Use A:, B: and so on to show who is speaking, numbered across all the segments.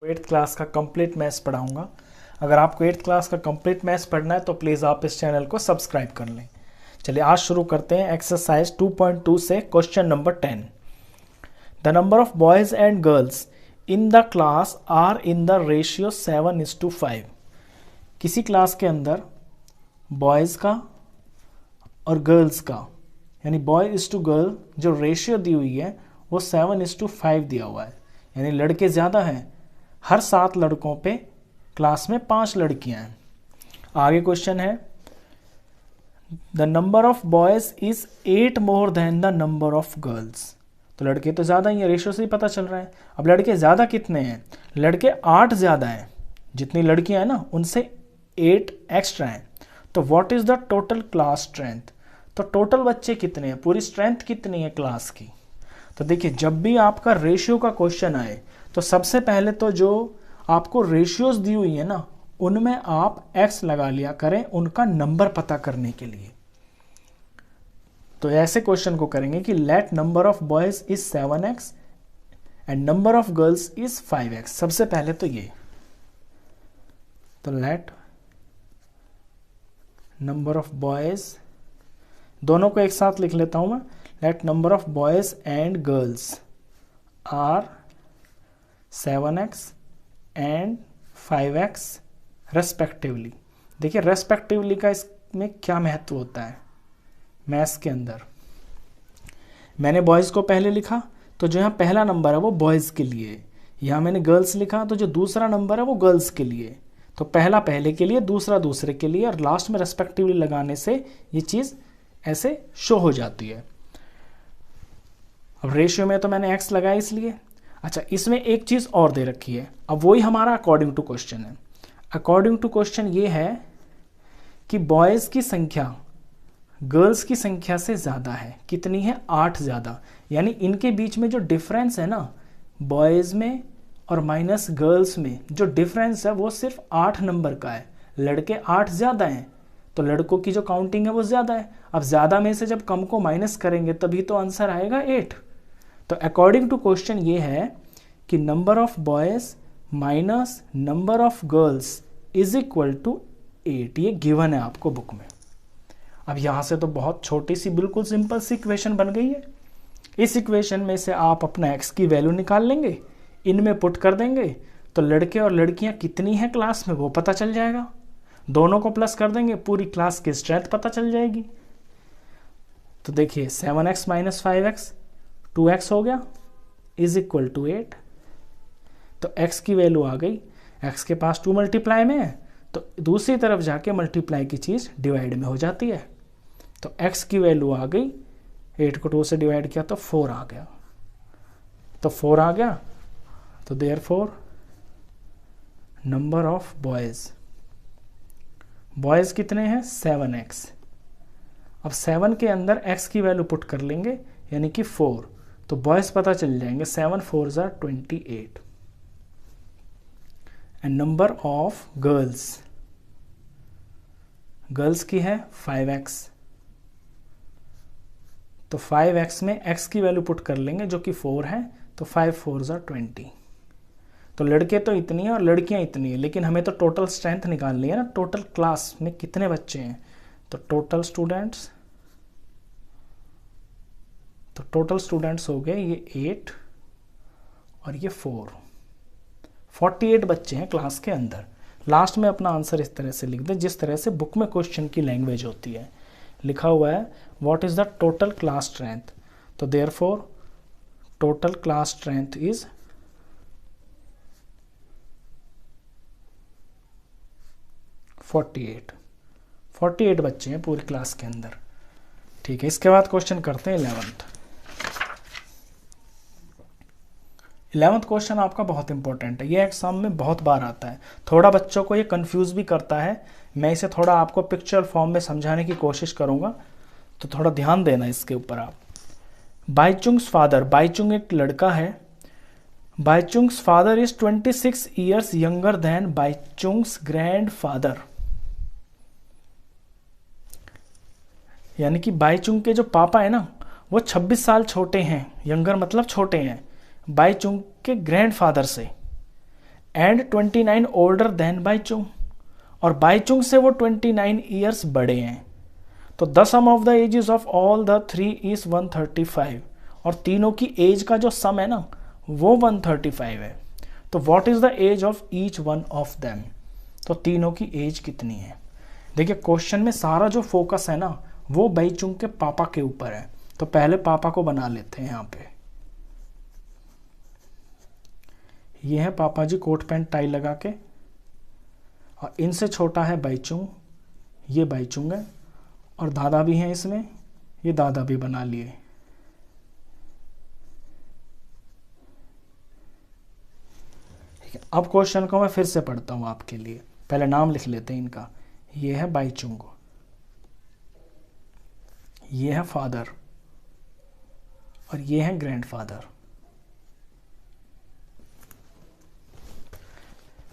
A: Eighth class का complete maths पढ़ाऊंगा। अगर आपको एट्थ क्लास का कंप्लीट मैथ्स पढ़ना है तो प्लीज़ आप इस चैनल को सब्सक्राइब कर लें। चलिए आज शुरू करते हैं एक्सरसाइज 2.2 से question number 10। The number of boys and girls in the class are in the ratio 7:5। किसी क्लास के अंदर बॉयज़ का और गर्ल्स का यानी बॉय इज टू गर्ल जो रेशियो दी हुई है वो 7:5 दिया हुआ है, यानी लड़के ज़्यादा हैं। हर 7 लड़कों पे क्लास में 5 लड़कियां हैं। आगे क्वेश्चन है the number of boys is 8 more than the number of girls. तो लड़के तो ज़्यादा ही है, रेशियो से ही पता चल रहा है। अब लड़के ज़्यादा कितने हैं? लड़के 8 ज़्यादा हैं। जितनी लड़कियां हैं ना उनसे 8 एक्स्ट्रा हैं। तो what is the total class strength? तो टोटल बच्चे कितने हैं, पूरी स्ट्रेंथ कितनी है क्लास की? तो देखिए जब भी आपका रेशियो का क्वेश्चन आए तो सबसे पहले तो जो आपको रेशियोज दी हुई है ना उनमें आप x लगा लिया करें उनका नंबर पता करने के लिए। तो ऐसे क्वेश्चन को करेंगे कि late number of boys is 7x and number of girls is 5x। सबसे पहले तो ये, तो लेट नंबर ऑफ बॉयज, दोनों को एक साथ लिख लेता हूं मैं, let number of boys and girls are 7x and 5x respectively. देखिए रेस्पेक्टिवली का इसमें क्या महत्व होता है मैथ्स के अंदर। मैंने बॉयज़ को पहले लिखा तो जो यहाँ पहला नंबर है वो बॉयज़ के लिए, यहाँ मैंने गर्ल्स लिखा तो जो दूसरा नंबर है वो गर्ल्स के लिए। तो पहला पहले के लिए, दूसरा दूसरे के लिए, और लास्ट में रेस्पेक्टिवली लगाने से ये चीज़ ऐसे शो हो जाती है। अब रेशियो में तो मैंने x लगाया इसलिए। अच्छा, इसमें एक चीज़ और दे रखी है, अब वही हमारा अकॉर्डिंग टू क्वेश्चन है। अकॉर्डिंग टू क्वेश्चन ये है कि बॉयज़ की संख्या गर्ल्स की संख्या से ज़्यादा है। कितनी है? 8 ज़्यादा। यानी इनके बीच में जो डिफरेंस है ना बॉयज़ में और माइनस गर्ल्स में, जो डिफरेंस है वो सिर्फ 8 नंबर का है। लड़के 8 ज़्यादा हैं तो लड़कों की जो काउंटिंग है वो ज़्यादा है। अब ज़्यादा में से जब कम को माइनस करेंगे तभी तो आंसर आएगा 8। तो अकॉर्डिंग टू क्वेश्चन ये है कि number of boys minus number of girls is equal to 8। ये गिवन है आपको बुक में। अब यहाँ से तो बहुत छोटी सी बिल्कुल सिंपल सी इक्वेशन बन गई है। इस इक्वेशन में से आप अपना x की वैल्यू निकाल लेंगे, इनमें पुट कर देंगे तो लड़के और लड़कियाँ कितनी हैं क्लास में वो पता चल जाएगा। दोनों को प्लस कर देंगे, पूरी क्लास की स्ट्रेंथ पता चल जाएगी। तो देखिए 7x माइनस 5x 2x हो गया इज इक्वल टू 8। तो x की वैल्यू आ गई, x के पास 2 मल्टीप्लाई में है तो दूसरी तरफ जाके मल्टीप्लाई की चीज़ डिवाइड में हो जाती है। तो x की वैल्यू आ गई, 8 को 2 से डिवाइड किया तो 4 आ गया। तो 4 आ गया तो देयरफॉर नंबर ऑफ बॉयज़ कितने हैं? 7x। अब 7 के अंदर x की वैल्यू पुट कर लेंगे यानी कि 4, तो बॉयज़ पता चल जाएंगे 7 4s are 28। And number of girls की है 5x। तो 5x में x की वैल्यू पुट कर लेंगे जो कि 4 है, तो 5 4s are 20। तो लड़के तो इतनी है और लड़कियां इतनी है, लेकिन हमें तो टोटल स्ट्रेंथ निकालनी है ना, टोटल क्लास में कितने बच्चे हैं। तो टोटल स्टूडेंट्स हो गए ये 8 और ये 4, 48 बच्चे हैं क्लास के अंदर। लास्ट में अपना आंसर इस तरह से लिख दें जिस तरह से बुक में क्वेश्चन की लैंग्वेज होती है। लिखा हुआ है what is the total class strength. तो therefore total class strength is 48 बच्चे हैं पूरी क्लास के अंदर। ठीक है, इसके बाद क्वेश्चन करते हैं 11th क्वेश्चन आपका बहुत इंपॉर्टेंट है, ये एग्जाम में बहुत बार आता है। थोड़ा बच्चों को ये कंफ्यूज भी करता है, मैं इसे थोड़ा आपको पिक्चर फॉर्म में समझाने की कोशिश करूंगा, तो थोड़ा ध्यान देना इसके ऊपर आप। बाईचुंग्स फादर, बाईचुंग एक लड़का है, Baichung's father is 26 years younger than Baichung's grand father. यानी कि बाईचुंग के जो पापा है ना वो 26 साल छोटे हैं, यंगर मतलब छोटे हैं, बाईचुंग के ग्रैंडफादर से। एंड 29 ओल्डर देन बाईचुंग, और बाईचुंग से वो 29 ईयर्स बड़े हैं। तो the sum of the ages of all the three is 135, और तीनों की एज का जो सम है ना वो 135 है। तो what is the age of each one of them, तो तीनों की एज कितनी है। देखिए क्वेश्चन में सारा जो फोकस है ना वो बाईचुंग के पापा के ऊपर है। तो पहले पापा को बना लेते हैं। यहाँ पे ये है पापा जी कोट पैंट टाई लगा के, और इनसे छोटा है बाईचुंग, ये बाईचुंग है, और दादा भी हैं इसमें, ये दादा भी बना लिए। ठीक है, अब क्वेश्चन को मैं फिर से पढ़ता हूं आपके लिए, पहले नाम लिख लेते हैं इनका। ये है बाईचुंग, ये है फादर, और ये है grandfather.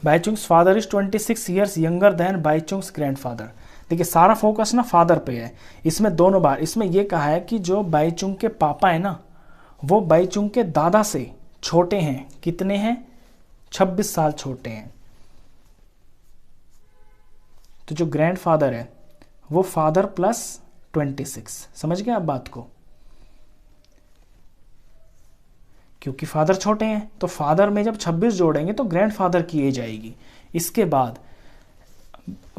A: Baichung's father is 26 years younger than Baichung's grandfather. देखिए सारा फोकस ना फादर पे है। इसमें दोनों बार इसमें यह कहा है कि जो बाईचुंग के पापा है ना वो बाईचुंग के दादा से छोटे हैं। कितने हैं? 26 साल छोटे हैं। तो जो ग्रैंडफादर है वो फादर प्लस 26। समझ गए आप बात को? क्योंकि फादर छोटे हैं तो फादर में जब 26 जोड़ेंगे तो ग्रैंडफादर की एज आएगी। इसके बाद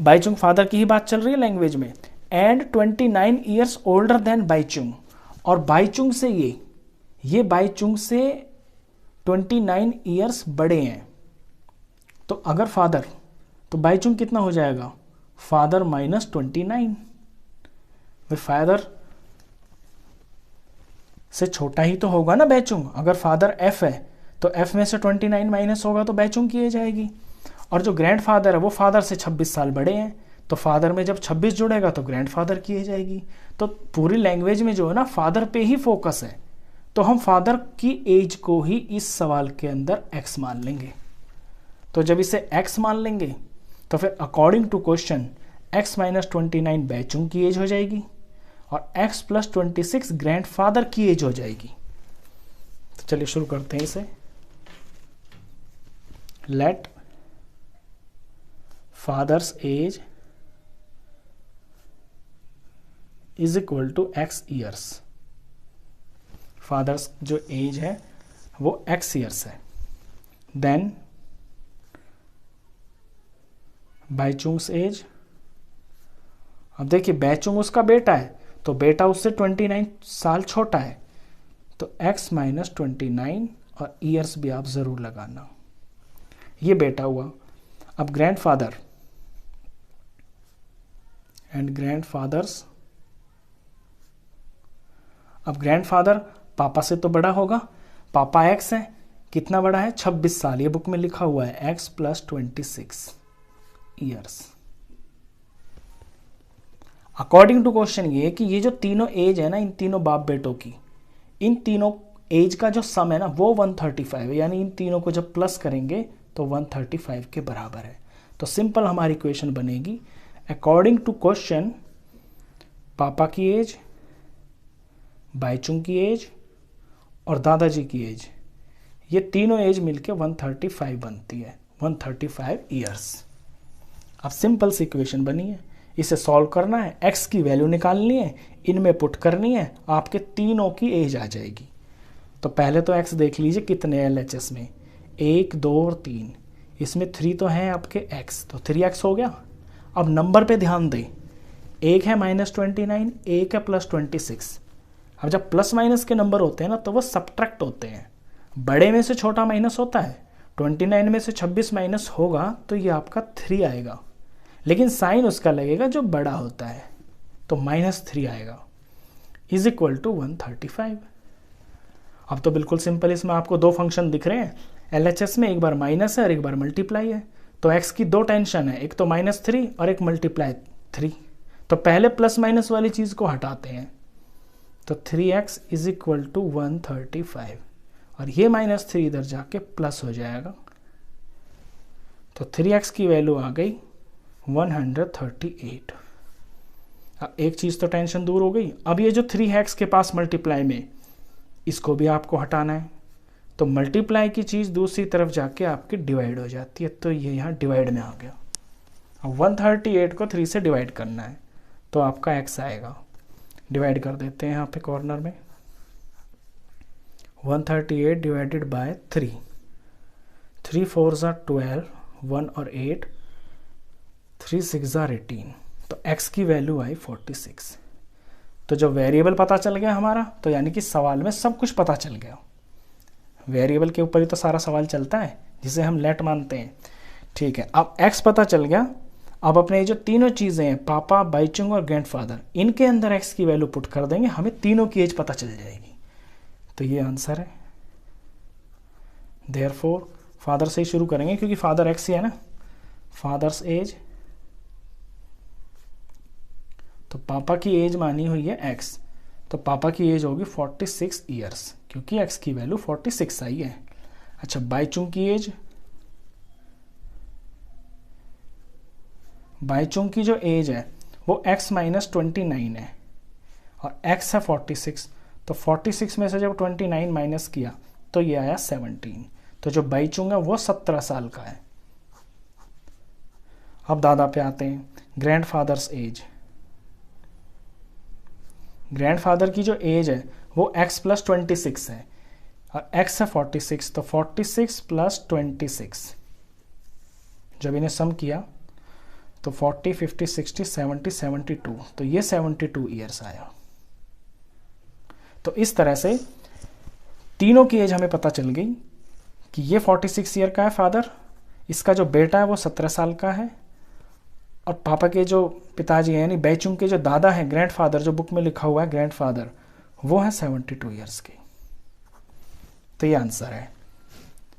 A: बाईचुंग फादर की ही बात चल रही है लैंग्वेज में। And 29 years older than Bhaichung, और बाईचुंग से ये बाईचुंग से 29 ईयर्स बड़े हैं। तो अगर फादर, तो बाईचुंग कितना हो जाएगा? Father minus 29। फादर से छोटा ही तो होगा ना बाईचुंग। अगर फादर एफ है तो एफ में से 29 माइनस होगा तो बाईचुंग की एज आएगी। और जो ग्रैंडफादर है वो फादर से 26 साल बड़े हैं, तो फादर में जब 26 जुड़ेगा तो ग्रैंडफादर की एज आएगी। तो पूरी लैंग्वेज में जो है ना फादर पे ही फोकस है, तो हम फादर की एज को ही इस सवाल के अंदर एक्स मान लेंगे। तो जब इसे एक्स मान लेंगे तो फिर according to question x minus 29 Bhaichung की एज हो जाएगी, और x प्लस 26 ग्रैंडफादर की एज हो जाएगी। तो चलिए शुरू करते हैं इसे। Let father's age is equal to x years. Father's जो एज है वो x ईयर्स है। देन बाईचुंग्स एज, अब देखिए बाईचुंग उसका बेटा है तो बेटा उससे 29 साल छोटा है, तो x माइनस 29 और ईयर्स भी आप जरूर लगाना। ये बेटा हुआ। अब ग्रैंडफादर एंड ग्रैंडफादर्स, अब ग्रैंडफादर पापा से तो बड़ा होगा, पापा x है, कितना बड़ा है? 26 साल, ये बुक में लिखा हुआ है x plus 26 years. According to question ये कि ये जो तीनों एज है ना इन तीनों बाप बेटों की, इन तीनों एज का जो सम है ना वो 135 है, यानी इन तीनों को जब प्लस करेंगे तो 135 के बराबर है। तो सिंपल हमारी इक्वेशन बनेगी अकॉर्डिंग टू क्वेश्चन पापा की एज, बाईचुंग की एज और दादाजी की एज, ये तीनों एज मिलके 135 बनती है, 135 ईयर्स। अब सिंपल सी इक्वेशन बनी है, इसे सॉल्व करना है, x की वैल्यू निकालनी है, इनमें पुट करनी है, आपके तीनों की एज आ जाएगी। तो पहले तो x देख लीजिए कितने LHS में, 1 2 और 3, इसमें 3 तो हैं आपके x, तो 3x हो गया। अब नंबर पे ध्यान दें, एक है माइनस 29, एक है प्लस 26। अब जब प्लस माइनस के नंबर होते हैं ना तो वो सब्ट्रैक्ट होते हैं, बड़े में से छोटा माइनस होता है। 29 में से 26 माइनस होगा तो ये आपका 3 आएगा, लेकिन साइन उसका लगेगा जो बड़ा होता है, तो -3 आएगा, इज इक्वल टू 135। अब तो बिल्कुल सिंपल, इसमें आपको दो फंक्शन दिख रहे हैं LHS में, एक बार माइनस है और एक बार मल्टीप्लाई है। तो x की दो टेंशन है, एक तो -3 और एक मल्टीप्लाई 3। तो पहले प्लस माइनस वाली चीज़ को हटाते हैं, तो 3x इज इक्वल टू 135, और ये -3 इधर जाके प्लस हो जाएगा, तो 3x की वैल्यू आ गई 138। अब एक चीज़ तो टेंशन दूर हो गई। अब ये जो 3 है x के पास मल्टीप्लाई में, इसको भी आपको हटाना है, तो मल्टीप्लाई की चीज़ दूसरी तरफ जाके आपकी डिवाइड हो जाती है, तो ये यहाँ डिवाइड में आ गया। अब 138 को 3 से डिवाइड करना है तो आपका x आएगा। डिवाइड कर देते हैं यहाँ पे कॉर्नर में, 138 डिवाइडेड बाय 3, 3 4 are 12, 1 और 8, 3 6 are 18, तो x की वैल्यू आई 46। तो जब वेरिएबल पता चल गया हमारा, तो यानी कि सवाल में सब कुछ पता चल गया। वेरिएबल के ऊपर ही तो सारा सवाल चलता है, जिसे हम लेट मानते हैं। ठीक है, अब x पता चल गया। अब अपने ये जो तीनों चीज़ें हैं, पापा, बाईचुंग और ग्रैंडफादर, इनके अंदर x की वैल्यू पुट कर देंगे, हमें तीनों की एज पता चल जाएगी। तो ये आंसर है। देयरफॉर फादर से ही शुरू करेंगे क्योंकि फादर x ही है ना। फादर्स एज, तो पापा की एज मानी हुई है x, तो पापा की एज होगी 46 ईयर्स क्योंकि x की वैल्यू 46 आई है। अच्छा, बाईचुंग की एज, बाईचुंग की जो एज है वो x माइनस 29 है और x है 46, तो 46 में से जब 29 माइनस किया तो ये आया 17, तो जो बाईचुंग है वो 17 साल का है। अब दादा पे आते हैं। ग्रैंडफादर्स एज, ग्रैंडफादर की जो एज है वो x प्लस 26 है और x है 46, तो 46 प्लस 26, जब इन्हें सम किया तो 40, 50, 60, 70, 72, तो ये 72 ईयर्स आया। तो इस तरह से तीनों की एज हमें पता चल गई कि ये 46 ईयर का है फादर, इसका जो बेटा है वो 17 साल का है, और पापा के जो पिताजी हैं यानी बाईचुंग के जो दादा हैं, ग्रैंडफादर, जो बुक में लिखा हुआ है ग्रैंडफादर, वो है 72 ईयर्स के। तो ये आंसर है।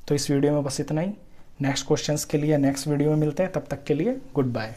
A: तो इस वीडियो में बस इतना ही। नेक्स्ट क्वेश्चंस के लिए नेक्स्ट वीडियो में मिलते हैं, तब तक के लिए गुड बाय।